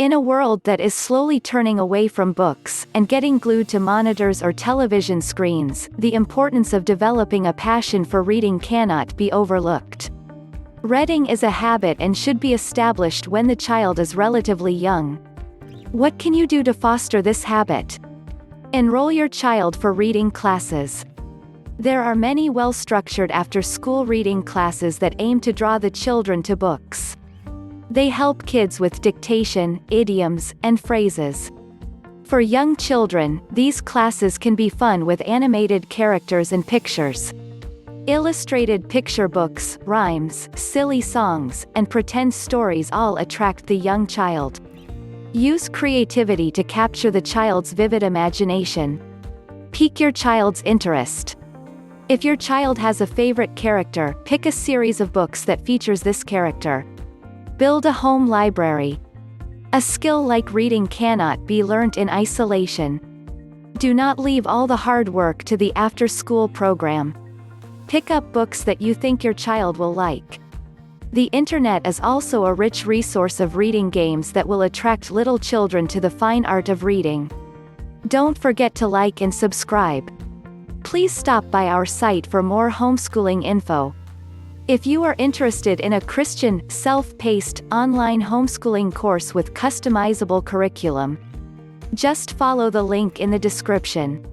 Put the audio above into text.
In a world that is slowly turning away from books and getting glued to monitors or television screens, the importance of developing a passion for reading cannot be overlooked. Reading is a habit and should be established when the child is relatively young. What can you do to foster this habit? Enroll your child for reading classes. There are many well-structured after-school reading classes that aim to draw the children to books. They help kids with dictation, idioms, and phrases. For young children, these classes can be fun with animated characters and pictures. Illustrated picture books, rhymes, silly songs, and pretend stories all attract the young child. Use creativity to capture the child's vivid imagination. Pique your child's interest. If your child has a favorite character, pick a series of books that features this character. Build a home library. A skill like reading cannot be learnt in isolation. Do not leave all the hard work to the after-school program. Pick up books that you think your child will like. The internet is also a rich resource of reading games that will attract little children to the fine art of reading. Don't forget to like and subscribe. Please stop by our site for more homeschooling info. If you are interested in a Christian, self-paced, online homeschooling course with customizable curriculum, just follow the link in the description.